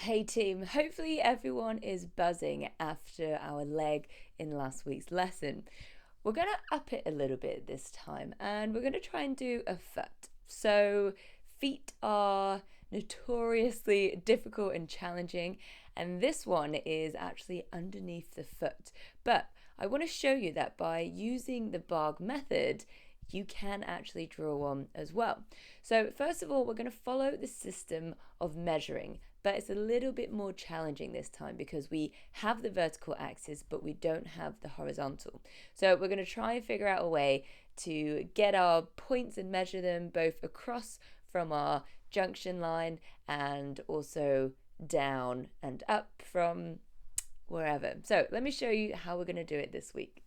Hey team, hopefully everyone is buzzing after our leg in last week's lesson. We're going to up it a little bit this time and we're going to try and do a foot. So, feet are notoriously difficult and challenging, and this one is actually underneath the foot. But I want to show you that by using the Bargue method, you can actually draw one as well. So, first of all, we're going to follow the system of measuring, but it's a little bit more challenging this time because we have the vertical axis, but we don't have the horizontal. So we're going to try and figure out a way to get our points and measure them both across from our junction line and also down and up from wherever. So let me show you how we're going to do it this week.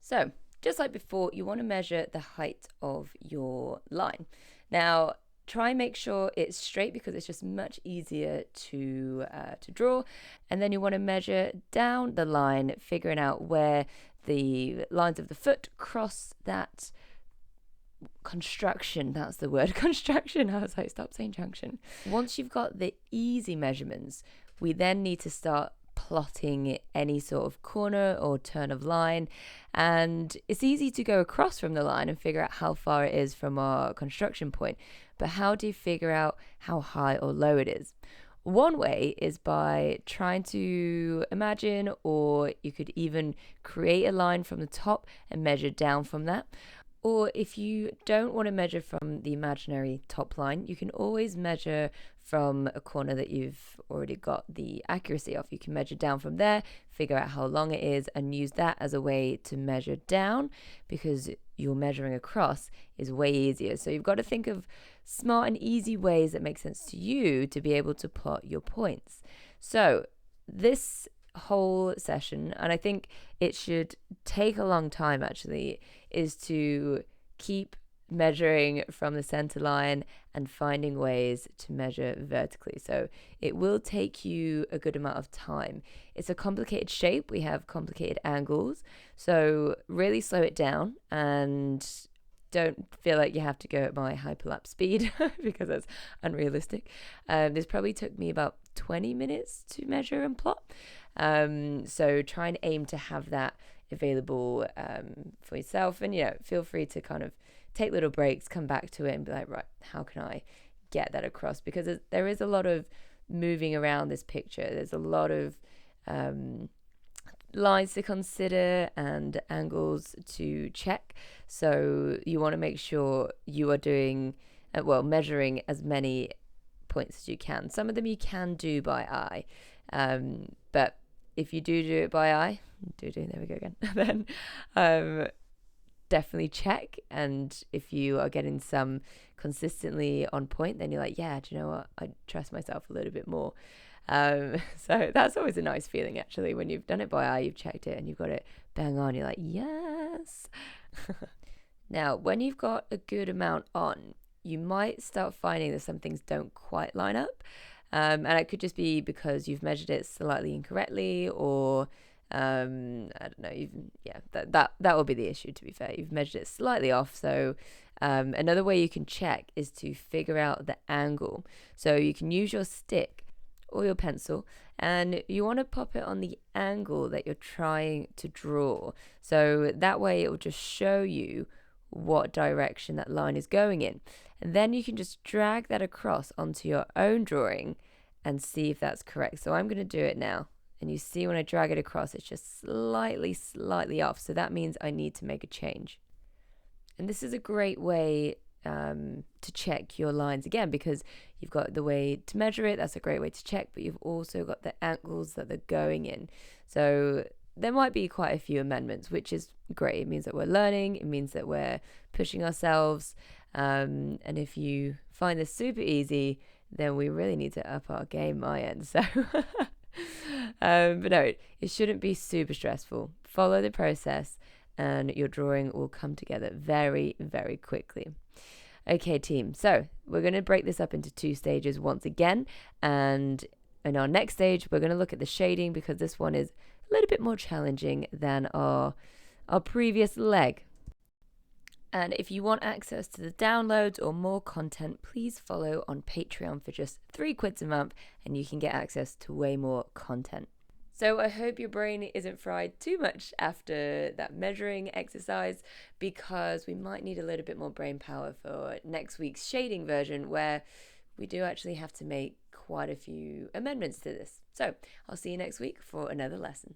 So just like before, you want to measure the height of your line. Now, try and make sure it's straight because it's just much easier to draw. And then you want to measure down the line, figuring out where the lines of the foot cross that construction. That's the word, construction. I was like, stop saying junction. Once you've got the easy measurements, we then need to start plotting any sort of corner or turn of line, and it's easy to go across from the line and figure out how far it is from our construction point, but how do you figure out how high or low it is? One way is by trying to imagine, or you could even create a line from the top and measure down from that. Or if you don't want to measure from the imaginary top line, you can always measure from a corner that you've already got the accuracy of. You can measure down from there, figure out how long it is, and use that as a way to measure down, because your measuring across is way easier. So you've got to think of smart and easy ways that make sense to you to be able to plot your points. So this whole session, and I think it should take a long time actually, is to keep measuring from the center line and finding ways to measure vertically. So it will take you a good amount of time. It's a complicated shape. We have complicated angles. So really slow it down and don't feel like you have to go at my hyperlapse speed because that's unrealistic. This probably took me about 20 minutes to measure and plot. So try and aim to have that available for yourself, and feel free to kind of take little breaks, come back to it and be like, right, how can I get that across? Because there is a lot of moving around this picture. There's a lot of lines to consider and angles to check. So you want to make sure you are doing, measuring as many points as you can. Some of them you can do by eye, but if you do it by eye, there we go again, then definitely check. And if you are getting some consistently on point, then you're like, yeah, do you know what? I trust myself a little bit more. So that's always a nice feeling, actually, when you've done it by eye, you've checked it and you've got it bang on, you're like, yes. Now, when you've got a good amount on, you might start finding that some things don't quite line up. And it could just be because you've measured it slightly incorrectly, or I don't know, that will be the issue, to be fair. You've measured it slightly off. So another way you can check is to figure out the angle. So you can use your stick or your pencil, and you want to pop it on the angle that you're trying to draw. So that way it will just show you what direction that line is going in. And then you can just drag that across onto your own drawing and see if that's correct. So I'm going to do it now. And you see when I drag it across, it's just slightly off. So that means I need to make a change. And this is a great way to check your lines again, because you've got the way to measure it. That's a great way to check, but you've also got the angles that they're going in. So there might be quite a few amendments, which is great. It means that we're learning. It means that we're pushing ourselves. And if you find this super easy, then we really need to up our game, my end. So, but no, it shouldn't be super stressful. Follow the process and your drawing will come together very, very quickly. Okay, team. So we're going to break this up into 2 stages once again. And in our next stage, we're going to look at the shading, because this one is a little bit more challenging than our previous leg. And if you want access to the downloads or more content, please follow on Patreon for just £3 a month and you can get access to way more content. So I hope your brain isn't fried too much after that measuring exercise, because we might need a little bit more brain power for next week's shading version, where we do actually have to make quite a few amendments to this. So I'll see you next week for another lesson.